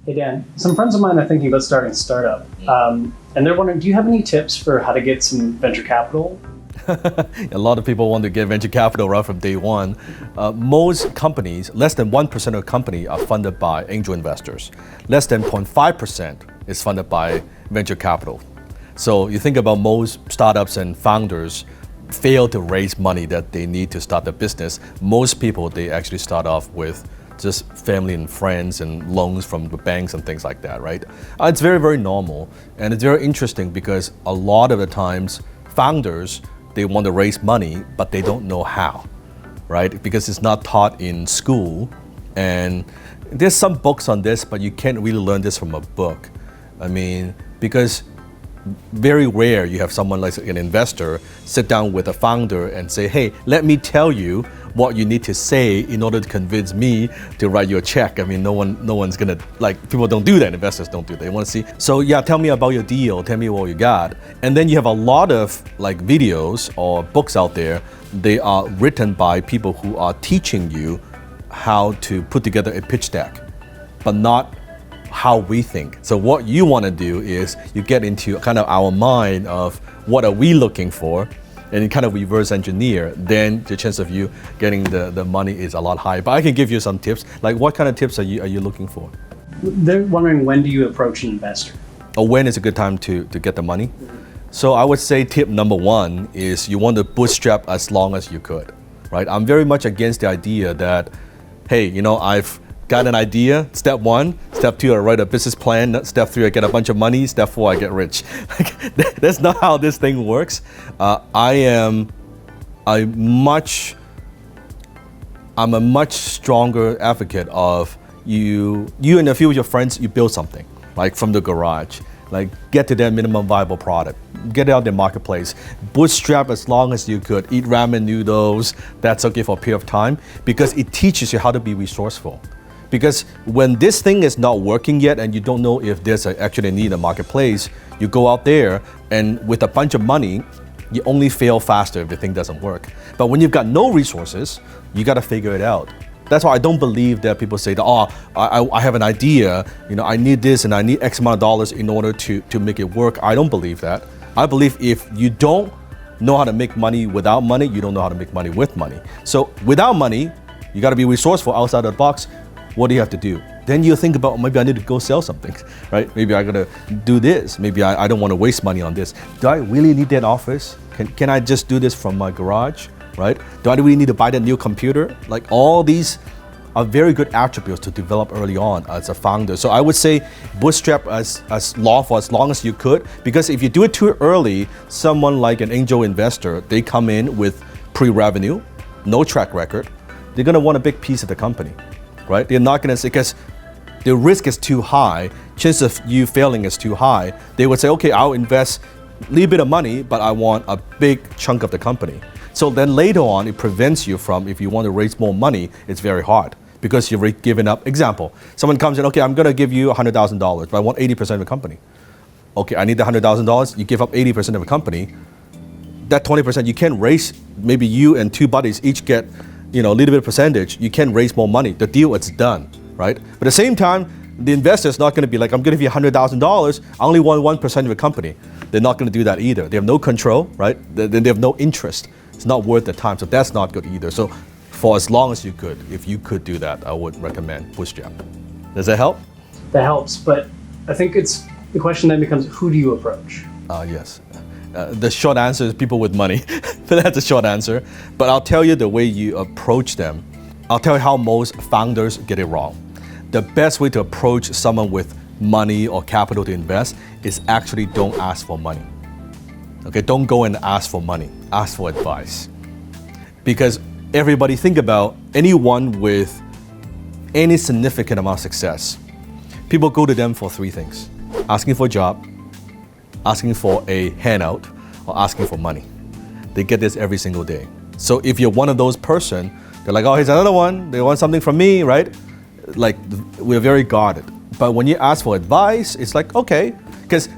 Hey Dan, some friends of mine are thinking about starting a startup, and they're wondering, do you have any tips for how to get some venture capital? A lot of people want to get venture capital right from day one. Most companies, less than 1% of a company are funded by angel investors. Less than 0.5% is funded by venture capital. So you think about most startups and founders fail to raise money that they need to start their business. Most people, they actually start off with just family and friends and loans from the banks and things like that, right? It's very, very normal. And it's very interesting because a lot of the times, founders, they want to raise money, but they don't know how, right? Because it's not taught in school. And there's some books on this, but you can't really learn this from a book. I mean, because very rare you have someone like an investor sit down with a founder and say, hey, let me tell you what you need to say in order to convince me to write you a check. I mean, no one's gonna, people don't do that, investors don't do that. They wanna see, so yeah, tell me about your deal, tell me what you got. And then you have a lot of videos or books out there, they are written by people who are teaching you how to put together a pitch deck, but not how we think. So what you wanna do is you get into kind of our mind of what are we looking for, and you kind of reverse engineer, then the chance of you getting the money is a lot higher. But I can give you some tips. Like what kind of tips are you looking for? They're wondering, when do you approach an investor? Or when is a good time to get the money? So I would say tip number one is you want to bootstrap as long as you could, right? I'm very much against the idea that, hey, I've got an idea, step one. Step two, I write a business plan. Step three, I get a bunch of money. Step four, I get rich. That's not how this thing works. I'm a much stronger advocate of you and a few of your friends, you build something, like from the garage. Get to that minimum viable product. Get it out in the marketplace. Bootstrap as long as you could. Eat ramen noodles. That's okay for a period of time because it teaches you how to be resourceful. Because when this thing is not working yet and you don't know if there's actually a need in the marketplace, you go out there and with a bunch of money, you only fail faster if the thing doesn't work. But when you've got no resources, you got to figure it out. That's why I don't believe that people say that, I have an idea, I need this and I need X amount of dollars in order to make it work. I don't believe that. I believe if you don't know how to make money without money, you don't know how to make money with money. So without money, you got to be resourceful outside of the box. What do you have to do? Then you think about, maybe I need to go sell something, right? Maybe I gotta do this. Maybe I don't want to waste money on this. Do I really need that office? Can I just do this from my garage, right? Do I really need to buy that new computer? All these are very good attributes to develop early on as a founder. So I would say bootstrap as long as you could, because if you do it too early, someone like an angel investor, they come in with pre-revenue, no track record, they're gonna want a big piece of the company. Right? They're not going to say, because the risk is too high, chance of you failing is too high. They would say, okay, I'll invest a little bit of money, but I want a big chunk of the company. So then later on, it prevents you from, if you want to raise more money, it's very hard because you've given up. Example, someone comes in, okay, I'm going to give you $100,000, but I want 80% of the company. Okay, I need the $100,000, you give up 80% of the company. That 20%, you can raise, maybe you and two buddies each get a little bit of percentage, you can raise more money. The deal, it's done, right? But at the same time, the investor is not going to be like, I'm going to give you $100,000, I only want 1% of the company. They're not going to do that either. They have no control, right? Then they have no interest. It's not worth the time, so that's not good either. So for as long as you could, if you could do that, I would recommend Bootstrap. Does that help? That helps, but I think the question then becomes, who do you approach? Yes. The short answer is people with money. That's a short answer. But I'll tell you the way you approach them. I'll tell you how most founders get it wrong. The best way to approach someone with money or capital to invest is actually don't ask for money. Okay, don't go and ask for money. Ask for advice. Because everybody, think about anyone with any significant amount of success. People go to them for three things: asking for a job, asking for a handout, or asking for money. They get this every single day. So if you're one of those person, they're like, oh, here's another one. They want something from me, right? We're very guarded. But when you ask for advice, it's like, okay, because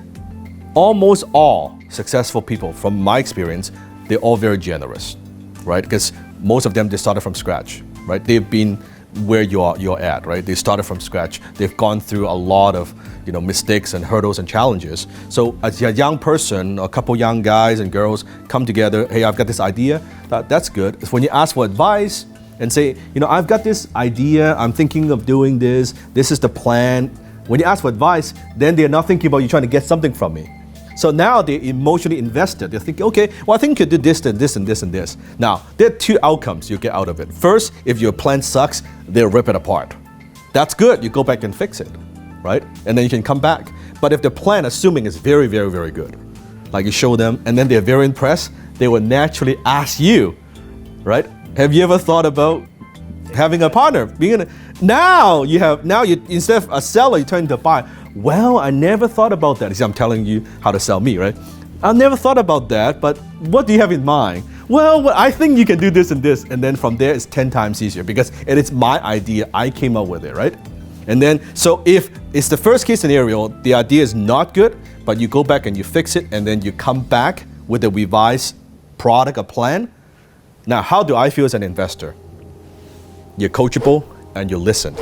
almost all successful people, from my experience, they're all very generous, right? Because most of them, they started from scratch, right? They've been where you're at, right? They started from scratch. They've gone through a lot of mistakes and hurdles and challenges. So as a young person, a couple young guys and girls come together, hey, I've got this idea, that's good. It's when you ask for advice and say, I've got this idea, I'm thinking of doing this is the plan. When you ask for advice, then they're not thinking about you trying to get something from me. So now they're emotionally invested. They're thinking, okay, well, I think you could do this and this and this and this. Now, there are two outcomes you get out of it. First, if your plan sucks, they'll rip it apart. That's good. You go back and fix it, right? And then you can come back. But if the plan, assuming is very, very, very good, like you show them, and then they're very impressed, they will naturally ask you, right? Have you ever thought about having a partner? Now you instead of a seller, you turn into a buyer. Well, I never thought about that. You see, I'm telling you how to sell me, right? I never thought about that, but what do you have in mind? Well, I think you can do this and this, and then from there it's 10 times easier because it is my idea. I came up with it, right? And then, so if it's the first case scenario, the idea is not good, but you go back and you fix it, and then you come back with a revised product, a plan. Now, how do I feel as an investor? You're coachable and you listen,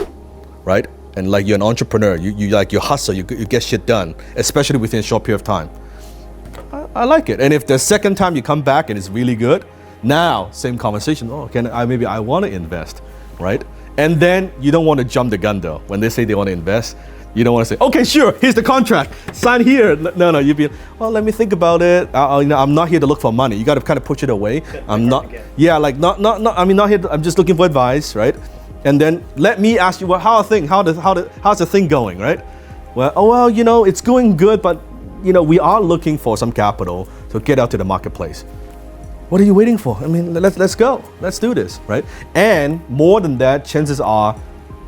right? And like you're an entrepreneur, you hustle, you get shit done, especially within a short period of time. I like it. And if the second time you come back and it's really good, now same conversation. Oh, maybe I want to invest, right? And then you don't want to jump the gun though. When they say they want to invest, you don't want to say, okay, sure, here's the contract, sign here. No, you'd be, well, let me think about it. I'm not here to look for money. You got to kind of push it away. I'm not here. I'm just looking for advice, right? And then let me ask you, well, how's the thing going, right? Well, it's going good, but we are looking for some capital to get out to the marketplace. What are you waiting for? I mean, let's go. Let's do this, right? And more than that, chances are,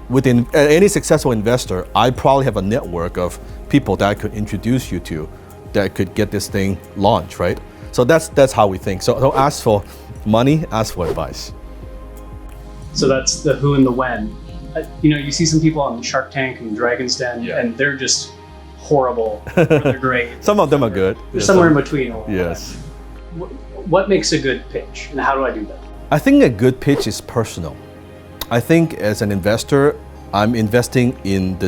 within any successful investor, I probably have a network of people that I could introduce you to that could get this thing launched, right? So that's how we think. So don't ask for money, ask for advice. So that's the who and the when. You see some people on Shark Tank and Dragon's Den, and they're just horrible. Or they're great. Some of them are good. There's somewhere in between. Yes. What makes a good pitch, and how do I do that? I think a good pitch is personal. I think as an investor, I'm investing in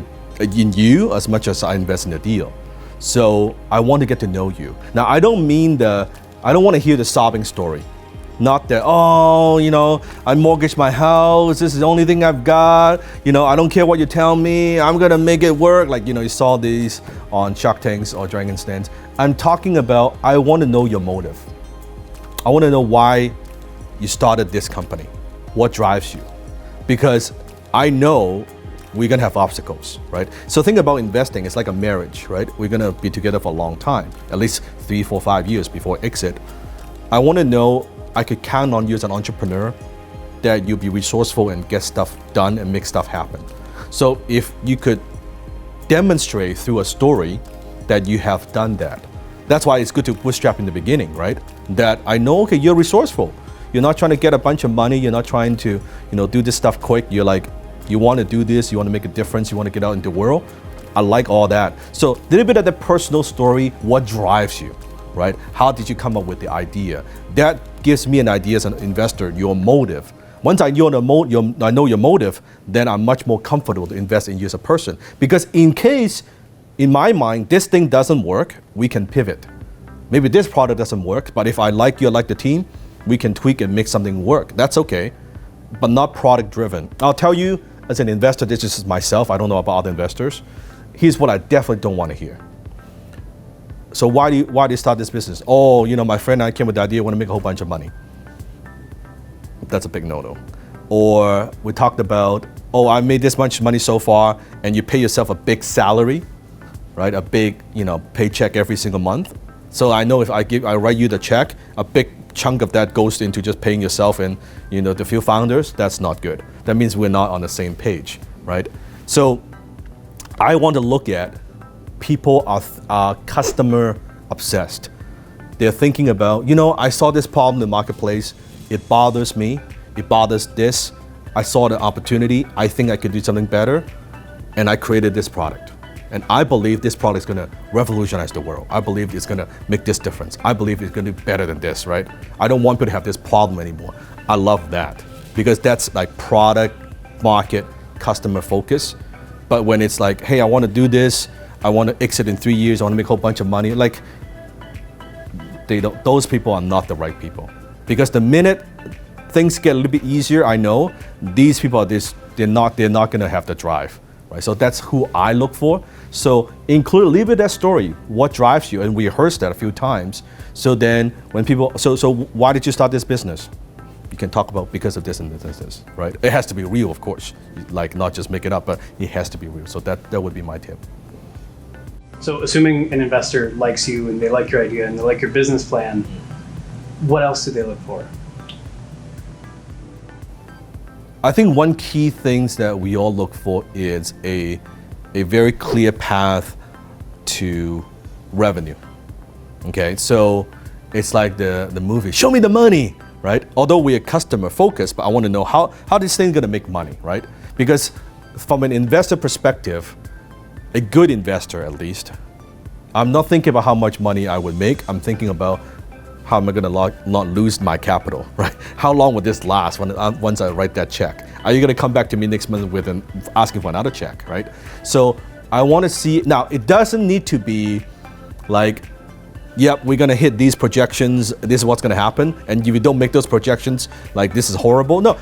you as much as I invest in the deal. So I want to get to know you. Now, I don't want to hear the sobbing story. Not that, I mortgaged my house, this is the only thing I've got, I don't care what you tell me, I'm gonna make it work. Like, you saw these on Shark Tanks or Dragon's Dens. I'm talking about, I want to know your motive. I want to know why you started this company. What drives you? Because I know we're gonna have obstacles, right? So think about investing, it's like a marriage, right? We're gonna be together for a long time, at least 3, 4, 5 years before exit. I wanna know I could count on you as an entrepreneur, that you'll be resourceful and get stuff done and make stuff happen. So if you could demonstrate through a story that you have done that, that's why it's good to bootstrap in the beginning, right? That I know, okay, you're resourceful. You're not trying to get a bunch of money. You're not trying to, do this stuff quick. You're like, you want to do this. You want to make a difference. You want to get out into the world. I like all that. So a little bit of the personal story. What drives you, right? How did you come up with the idea? That gives me an idea as an investor, your motive. Once I know your motive, then I'm much more comfortable to invest in you as a person. Because in case, in my mind, this thing doesn't work, we can pivot. Maybe this product doesn't work, but if I like you, I like the team, we can tweak and make something work. That's okay, but not product driven. I'll tell you, as an investor, this is myself, I don't know about other investors. Here's what I definitely don't want to hear. So why do you start this business? Oh, my friend and I came with the idea, want to make a whole bunch of money. That's a big no-no. Or we talked about, oh, I made this much money so far, and you pay yourself a big salary, right? A big, paycheck every single month. So I know if I write you the check, a big chunk of that goes into just paying yourself and the few founders. That's not good. That means we're not on the same page, right? So I want to look at people are customer obsessed. They're thinking about, I saw this problem in the marketplace. It bothers me. It bothers this. I saw the opportunity. I think I could do something better, and I created this product. And I believe this product is going to revolutionize the world. I believe it's going to make this difference. I believe it's going to be better than this, right? I don't want people to have this problem anymore. I love that because that's like product market, customer focus. But when it's like, hey, I want to do this, I want to exit in 3 years, I want to make a whole bunch of money, like, those people are not the right people. Because the minute things get a little bit easier, I know these people are they're not going to have the drive, right? So that's who I look for. So include a little bit of that story, what drives you, and we rehearsed that a few times. So then when people, so why did you start this business? You can talk about because of this and this, right? It has to be real, of course, like not just make it up, but it has to be real. So that would be my tip. So assuming an investor likes you and they like your idea and they like your business plan, what else do they look for? I think one key things that we all look for is a very clear path to revenue. Okay, so it's like the movie, show me the money, right? Although we're customer focused, but I want to know how this thing gonna make money, right? Because from an investor perspective, a good investor at least, I'm not thinking about how much money I would make, I'm thinking about how am I gonna not lose my capital, right? How long will this last once I write that check? Are you gonna come back to me next month with asking for another check, right? So I wanna see, now it doesn't need to be like, yep, we're gonna hit these projections, this is what's gonna happen, and if you don't make those projections, like this is horrible. No,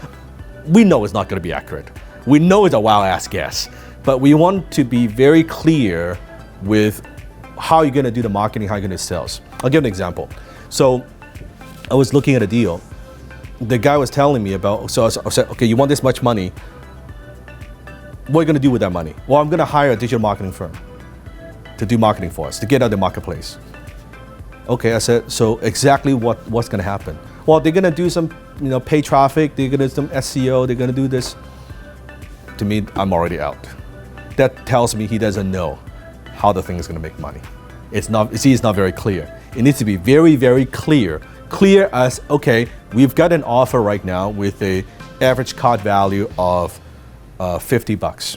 we know it's not gonna be accurate. We know it's a wild ass guess, but we want to be very clear with how you're gonna do the marketing, how you're gonna do sales. I'll give an example. So I was looking at a deal. The guy was telling me about, so I said, okay, you want this much money. What are you gonna do with that money? Well, I'm gonna hire a digital marketing firm to do marketing for us, to get out the marketplace. Okay, I said, so exactly what's gonna happen? Well, they're gonna do some, pay traffic, they're gonna do some SEO, they're gonna do this. To me, I'm already out. That tells me he doesn't know how the thing is gonna make money. It's not very clear. It needs to be very, very clear. Clear as, okay, we've got an offer right now with a average cart value of $50,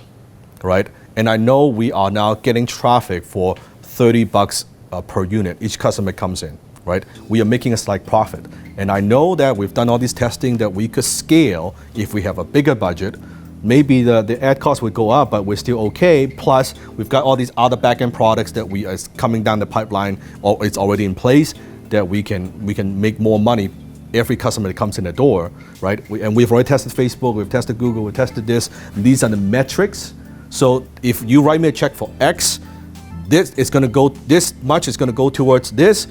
right? And I know we are now getting traffic for $30 per unit. Each customer comes in, right? We are making a slight profit. And I know that we've done all this testing that we could scale if we have a bigger budget. Maybe the ad cost would go up, but we're still okay. Plus, we've got all these other back-end products that we are coming down the pipeline, or it's already in place, that we can make more money every customer that comes in the door, right? And we've already tested Facebook, we've tested Google, we've tested this. These are the metrics. So if you write me a check for X, this much is going to go towards this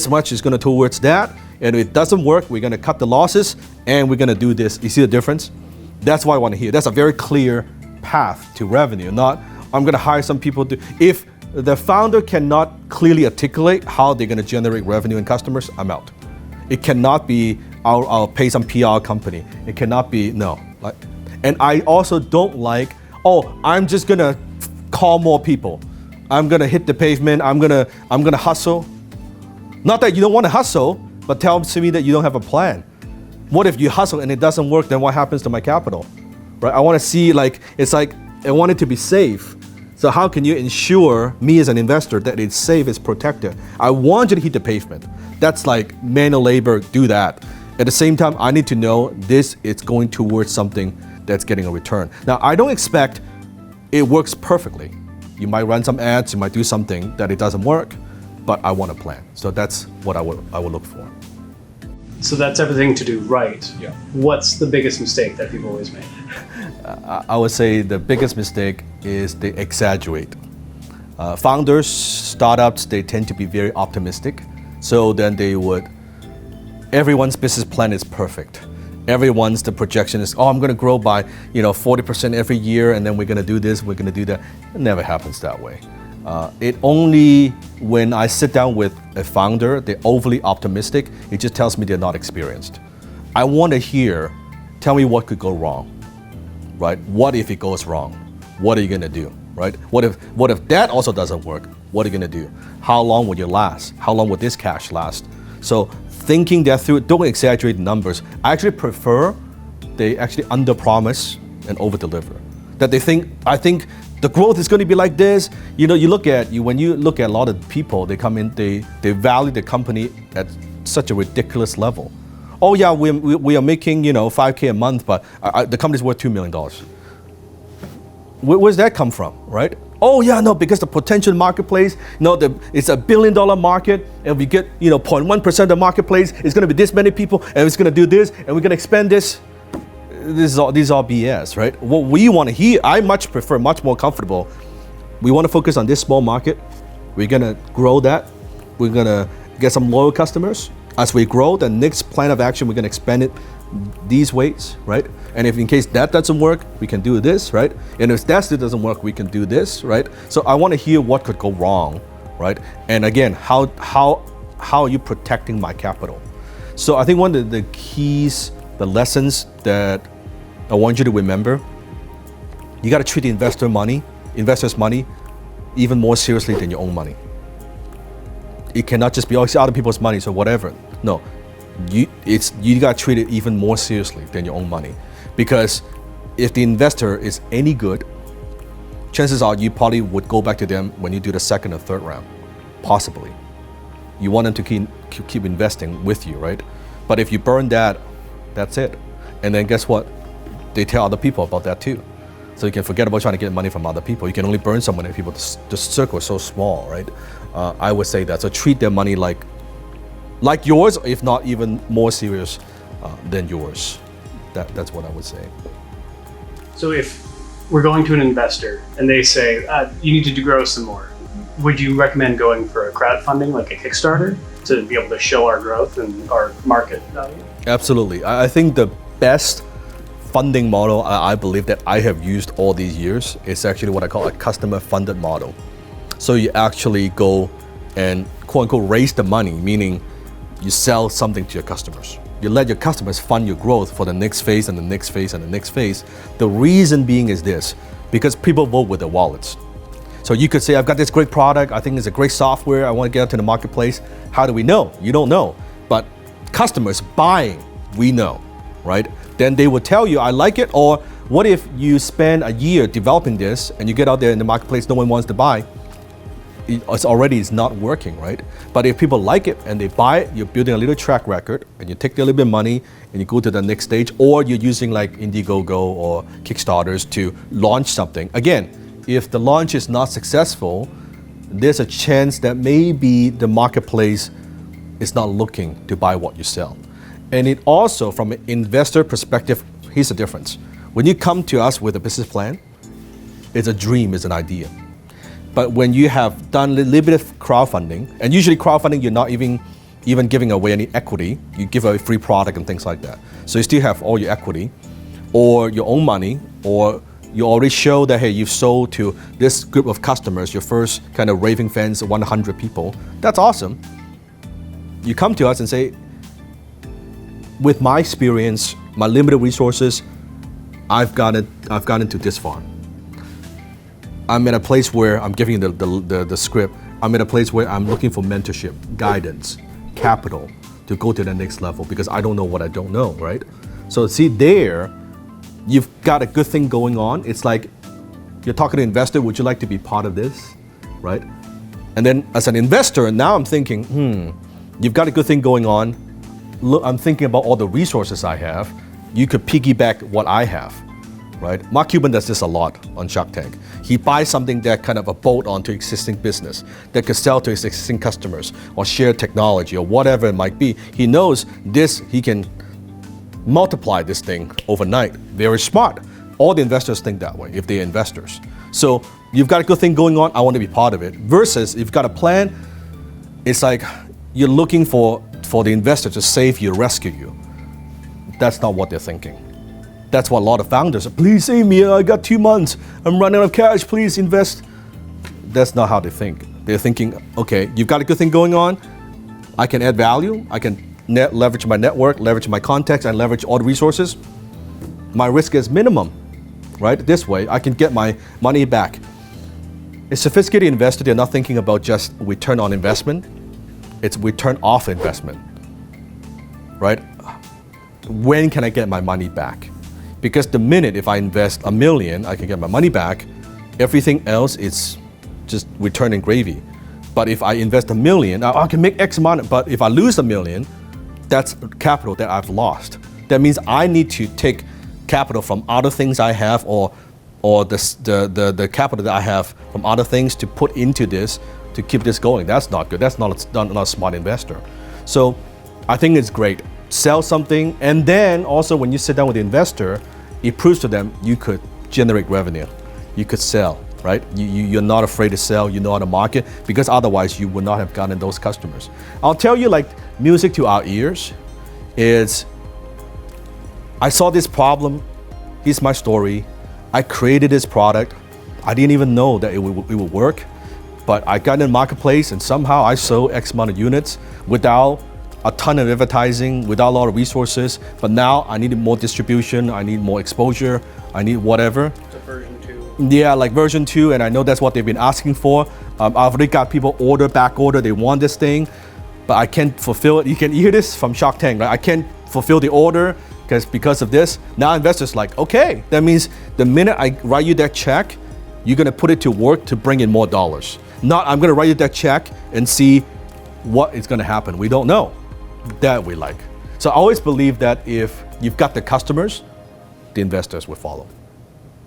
much is going to towards that. And if it doesn't work, we're going to cut the losses and we're going to do this. You see the difference? That's what I want to hear. That's a very clear path to revenue, not I'm going to hire some people to. If the founder cannot clearly articulate how they're going to generate revenue and customers, I'm out. It cannot be I'll pay some PR company. It cannot be, no. And I also don't like, I'm just going to call more people. I'm going to hit the pavement. I'm going to hustle. Not that you don't want to hustle, but tell me that you don't have a plan. What if you hustle and it doesn't work, then what happens to my capital? Right? I want to see, it's like, I want it to be safe. So how can you ensure me as an investor that it's safe, it's protected? I want you to hit the pavement. That's like manual labor, do that. At the same time, I need to know it's going towards something that's getting a return. Now, I don't expect it works perfectly. You might run some ads, you might do something that it doesn't work, but I want a plan. So that's what I would look for. So that's everything to do right. Yeah. What's the biggest mistake that people always make? I would say the biggest mistake is they exaggerate. Founders, startups, they tend to be very optimistic. So then everyone's business plan is perfect. The projection is, I'm going to grow by 40% every year, and then we're going to do this, we're going to do that. It never happens that way. It only, when I sit down with a founder, they're overly optimistic, it just tells me they're not experienced. I want to hear, tell me what could go wrong, right? What if it goes wrong? What are you going to do, right? What if that also doesn't work? What are you going to do? How long will you last? How long will this cash last? So thinking that through, don't exaggerate numbers. I actually prefer they actually under-promise and over-deliver. That I think the growth is going to be like this. When you look at a lot of people, they come in, they value the company at such a ridiculous level. Oh yeah, we are making $5K a month, but the company's worth $2 million. Where's that come from, right? Oh yeah, no, because the potential marketplace, no, it's $1 billion market, and we get 0.1% of the marketplace. It's going to be this many people, and it's going to do this, and we're going to expand this. These are BS, right? What we want to hear, I much prefer, much more comfortable. We want to focus on this small market. We're going to grow that. We're going to get some loyal customers. As we grow, the next plan of action, we're going to expand it these ways, right? And if in case that doesn't work, we can do this, right? And if that still doesn't work, we can do this, right? So I want to hear what could go wrong, right? And again, how are you protecting my capital? So I think one of the keys, the lessons that I want you to remember, you got to treat the investors' money even more seriously than your own money. It cannot just be, it's other people's money, so whatever. No, you got to treat it even more seriously than your own money. Because if the investor is any good, chances are you probably would go back to them when you do the second or third round, possibly. You want them to keep investing with you, right? But if you burn that, that's it. And then guess what? They tell other people about that too. So you can forget about trying to get money from other people. You can only burn so many people. The circle is so small, right? I would say that. So treat their money like yours, if not even more serious than yours. That's what I would say. So if we're going to an investor and they say, you need to grow some more, would you recommend going for a crowdfunding, like a Kickstarter, to be able to show our growth and our market value? Absolutely. I think the best funding model I believe that I have used all these years is actually what I call a customer funded model. So you actually go and quote unquote raise the money, meaning you sell something to your customers. You let your customers fund your growth for the next phase and the next phase and the next phase. The reason being is this, because people vote with their wallets. So you could say, I've got this great product, I think it's a great software, I want to get out to the marketplace. How do we know? You don't know. But customers buying, we know, right? Then they will tell you, I like it, or what if you spend a year developing this and you get out there in the marketplace, no one wants to buy? It's not working, right? But if people like it and they buy it, you're building a little track record and you take a little bit of money and you go to the next stage, or you're using like Indiegogo or Kickstarters to launch something. Again, if the launch is not successful, there's a chance that maybe the marketplace is not looking to buy what you sell. And it also, from an investor perspective, here's the difference. When you come to us with a business plan, it's a dream, it's an idea. But when you have done a little bit of crowdfunding, and usually crowdfunding, you're not even giving away any equity, you give away free product and things like that. So you still have all your equity, or your own money, or you already show that, hey, you've sold to this group of customers, your first kind of raving fans, 100 people. That's awesome. You come to us and say, with my experience, my limited resources, I've gotten to this far. I'm at a place where I'm giving you the script. I'm at a place where I'm looking for mentorship, guidance, capital to go to the next level because I don't know what I don't know, right? So see there, you've got a good thing going on. It's like you're talking to an investor, would you like to be part of this, right? And then as an investor, now I'm thinking, you've got a good thing going on. Look, I'm thinking about all the resources I have. You could piggyback what I have. Right? Mark Cuban does this a lot on Shark Tank. He buys something that kind of a bolt onto existing business that could sell to his existing customers or share technology or whatever it might be. He knows this, he can multiply this thing overnight. Very smart. All the investors think that way if they're investors. So you've got a good thing going on, I want to be part of it. Versus if you've got a plan, it's like you're looking for the investor to save you, rescue you. That's not what they're thinking. That's what a lot of founders are. Please save me, I got 2 months. I'm running out of cash, please invest. That's not how they think. They're thinking, okay, you've got a good thing going on. I can add value. I can leverage my network, leverage my contacts, and leverage all the resources. My risk is minimum, right? This way, I can get my money back. A sophisticated investor, they're not thinking about just return on investment. It's return off investment, right? When can I get my money back? Because the minute if I invest $1 million, I can get my money back. Everything else is just returning gravy. But if I invest $1 million, I can make X amount, but if I lose $1 million, that's capital that I've lost. That means I need to take capital from other things I have or or the capital that I have from other things to put into this to keep this going. That's not good. That's not a smart investor. So I think it's great. Sell something, and then also when you sit down with the investor, it proves to them you could generate revenue. You could sell, right? You're not afraid to sell, you know how to market, because otherwise you would not have gotten those customers. I'll tell you, like, music to our ears is, I saw this problem, here's my story, I created this product, I didn't even know that it would work, but I got in the marketplace and somehow I sold X amount of units without a ton of advertising, without a lot of resources, but now I needed more distribution, I need more exposure, I need whatever. So version 2. Yeah, like version 2, and I know that's what they've been asking for. I've already got people back order, they want this thing, but I can't fulfill it. You can hear this from Shark Tank, right? I can't fulfill the order because of this. Now investors like, okay, that means the minute I write you that check, you're gonna put it to work to bring in more dollars. Not, I'm gonna write you that check and see what is gonna happen. We don't know. That we like. So I always believe that if you've got the customers, the investors will follow.